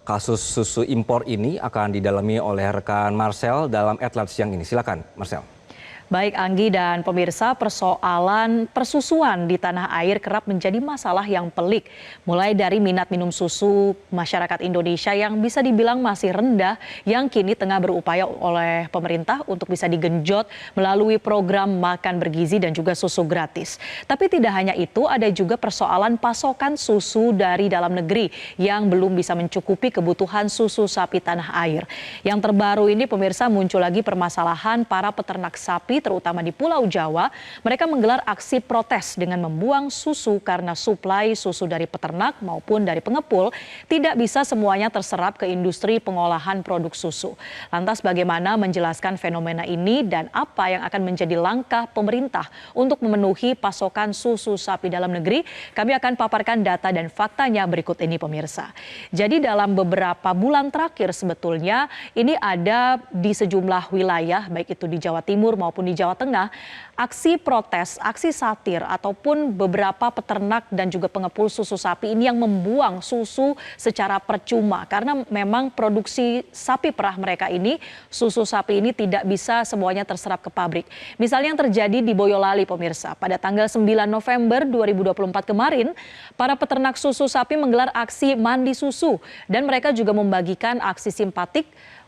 kasus susu impor ini akan didalami oleh rekan Marcel dalam Atlas siang ini. Silakan, Marcel. Baik Anggi dan pemirsa, persoalan persusuan di tanah air kerap menjadi masalah yang pelik. Mulai dari minat minum susu masyarakat Indonesia yang bisa dibilang masih rendah, yang kini tengah berupaya oleh pemerintah untuk bisa digenjot melalui program makan bergizi dan juga susu gratis. Tapi tidak hanya itu, ada juga persoalan pasokan susu dari dalam negeri yang belum bisa mencukupi kebutuhan susu sapi tanah air. Yang terbaru ini pemirsa, muncul lagi permasalahan para peternak sapi terutama di Pulau Jawa. Mereka menggelar aksi protes dengan membuang susu karena suplai susu dari peternak maupun dari pengepul tidak bisa semuanya terserap ke industri pengolahan produk susu. Lantas bagaimana menjelaskan fenomena ini dan apa yang akan menjadi langkah pemerintah untuk memenuhi pasokan susu sapi dalam negeri? Kami akan paparkan data dan faktanya berikut ini pemirsa. Jadi dalam beberapa bulan terakhir sebetulnya ini ada di sejumlah wilayah baik itu di Jawa Timur maupun di Jawa Tengah, aksi protes, aksi satir ataupun beberapa peternak dan juga pengepul susu sapi ini yang membuang susu secara percuma karena memang produksi sapi perah mereka ini, susu sapi ini tidak bisa semuanya terserap ke pabrik. Misalnya yang terjadi di Boyolali pemirsa, pada tanggal 9 November 2024 kemarin, para peternak susu sapi menggelar aksi mandi susu dan mereka juga membagikan aksi simpatik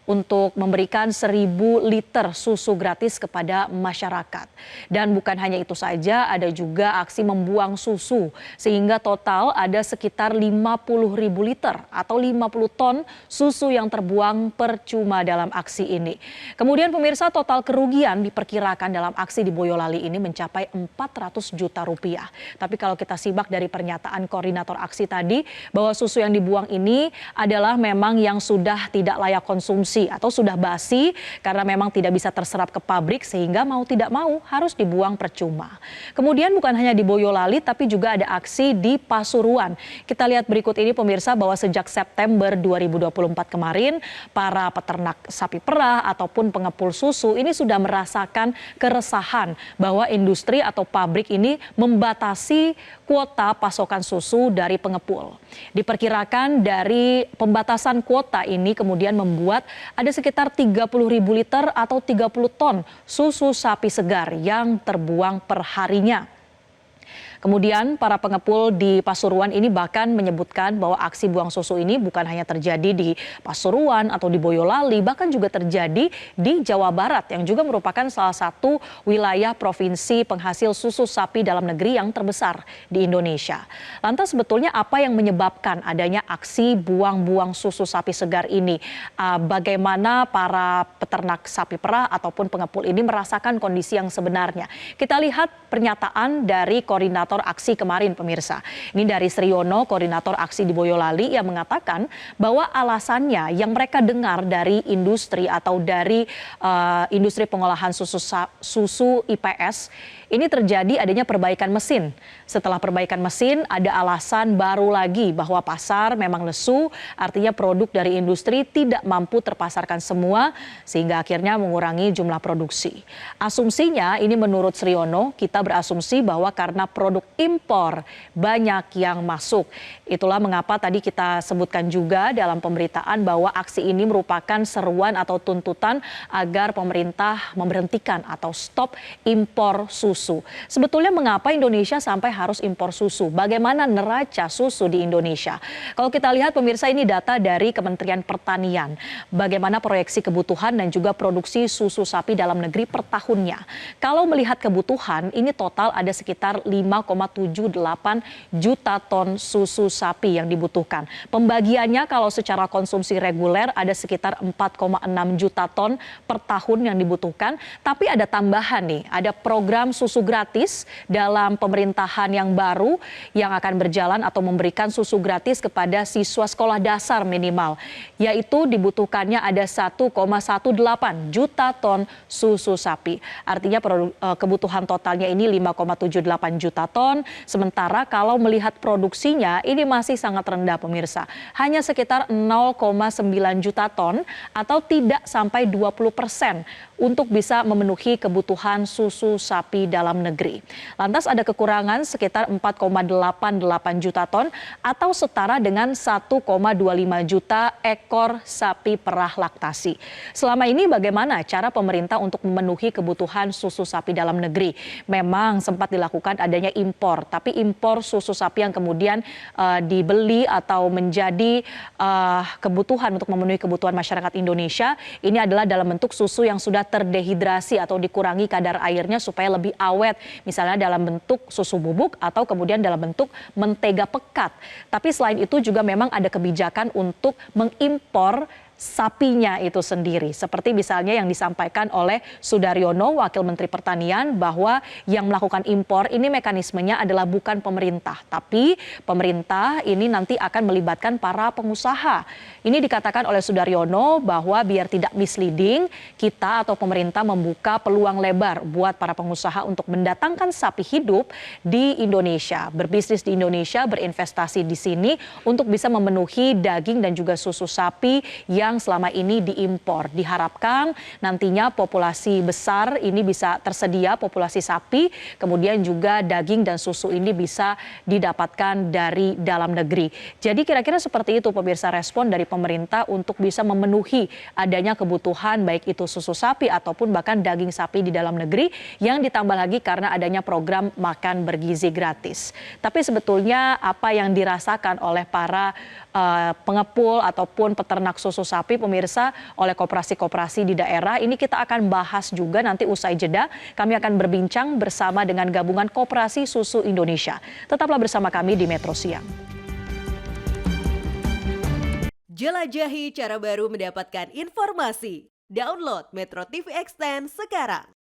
untuk memberikan 1.000 liter susu gratis kepada masyarakat. Dan bukan hanya itu saja, ada juga aksi membuang susu, sehingga total ada sekitar 50.000 liter atau 50 ton susu yang terbuang percuma dalam aksi ini. Kemudian pemirsa, total kerugian diperkirakan dalam aksi di Boyolali ini mencapai 400 juta rupiah. Tapi kalau kita simak dari pernyataan koordinator aksi tadi, bahwa susu yang dibuang ini adalah memang yang sudah tidak layak konsumsi atau sudah basi karena memang tidak bisa terserap ke pabrik sehingga mau tidak mau harus dibuang percuma. Kemudian bukan hanya di Boyolali tapi juga ada aksi di Pasuruan. Kita lihat berikut ini pemirsa, bahwa sejak September 2024 kemarin para peternak sapi perah ataupun pengepul susu ini sudah merasakan keresahan bahwa industri atau pabrik ini membatasi kuota pasokan susu dari pengepul. Diperkirakan dari pembatasan kuota ini kemudian membuat ada sekitar 30.000 liter atau 30 ton susu sapi segar yang terbuang per harinya. Kemudian para pengepul di Pasuruan ini bahkan menyebutkan bahwa aksi buang susu ini bukan hanya terjadi di Pasuruan atau di Boyolali, bahkan juga terjadi di Jawa Barat yang juga merupakan salah satu wilayah provinsi penghasil susu sapi dalam negeri yang terbesar di Indonesia. Lantas sebetulnya apa yang menyebabkan adanya aksi buang-buang susu sapi segar ini? Bagaimana para peternak sapi perah ataupun pengepul ini merasakan kondisi yang sebenarnya? Kita lihat pernyataan dari koordinator aksi kemarin pemirsa. Ini dari Sriono, koordinator aksi di Boyolali, yang mengatakan bahwa alasannya yang mereka dengar dari industri atau dari industri pengolahan susu IPS ini terjadi adanya perbaikan mesin. Setelah perbaikan mesin ada alasan baru lagi bahwa pasar memang lesu, artinya produk dari industri tidak mampu terpasarkan semua sehingga akhirnya mengurangi jumlah produksi. Asumsinya ini menurut Sriono, kita berasumsi bahwa karena produk impor banyak yang masuk. Itulah mengapa tadi kita sebutkan juga dalam pemberitaan bahwa aksi ini merupakan seruan atau tuntutan agar pemerintah memberhentikan atau stop impor susu. Sebetulnya mengapa Indonesia sampai harus impor susu? Bagaimana neraca susu di Indonesia? Kalau kita lihat pemirsa, ini data dari Kementerian Pertanian. Bagaimana proyeksi kebutuhan dan juga produksi susu sapi dalam negeri per tahunnya. Kalau melihat kebutuhan, ini total ada sekitar 5,78 juta ton susu sapi yang dibutuhkan. Pembagiannya kalau secara konsumsi reguler ada sekitar 4,6 juta ton per tahun yang dibutuhkan. Tapi ada tambahan nih, ada program susu gratis dalam pemerintahan yang baru yang akan berjalan atau memberikan susu gratis kepada siswa sekolah dasar minimal. Yaitu dibutuhkannya ada 1,18 juta ton susu sapi. Artinya kebutuhan totalnya ini 5,78 juta ton. Sementara kalau melihat produksinya ini masih sangat rendah pemirsa. Hanya sekitar 0,9 juta ton atau tidak sampai 20% untuk bisa memenuhi kebutuhan susu sapi dalam dalam negeri. Lantas ada kekurangan sekitar 4,88 juta ton atau setara dengan 1,25 juta ekor sapi perah laktasi. Selama ini bagaimana cara pemerintah untuk memenuhi kebutuhan susu sapi dalam negeri? Memang sempat dilakukan adanya impor, tapi impor susu sapi yang kemudian dibeli atau menjadi kebutuhan untuk memenuhi kebutuhan masyarakat Indonesia ini adalah dalam bentuk susu yang sudah terdehidrasi atau dikurangi kadar airnya supaya lebih awet, misalnya dalam bentuk susu bubuk atau kemudian dalam bentuk mentega pekat. Tapi selain itu juga memang ada kebijakan untuk mengimpor sapinya itu sendiri. Seperti misalnya yang disampaikan oleh Sudaryono, Wakil Menteri Pertanian, bahwa yang melakukan impor ini mekanismenya adalah bukan pemerintah, tapi pemerintah ini nanti akan melibatkan para pengusaha. Ini dikatakan oleh Sudaryono bahwa biar tidak misleading, kita atau pemerintah membuka peluang lebar buat para pengusaha untuk mendatangkan sapi hidup di Indonesia, berbisnis di Indonesia, berinvestasi di sini untuk bisa memenuhi daging dan juga susu sapi yang selama ini diimpor. Diharapkan nantinya populasi besar ini bisa tersedia, populasi sapi, kemudian juga daging dan susu ini bisa didapatkan dari dalam negeri. Jadi kira-kira seperti itu pemirsa respon dari pemerintah untuk bisa memenuhi adanya kebutuhan baik itu susu sapi ataupun bahkan daging sapi di dalam negeri yang ditambah lagi karena adanya program makan bergizi gratis. Tapi sebetulnya apa yang dirasakan oleh para pengepul ataupun peternak susu sapi pemirsa oleh koperasi-koperasi di daerah ini kita akan bahas juga nanti usai jeda. Kami akan berbincang bersama dengan Gabungan Koperasi Susu Indonesia. Tetaplah bersama kami di Metro Siang. Jelajahi cara baru mendapatkan informasi. Download Metro TV Extend sekarang.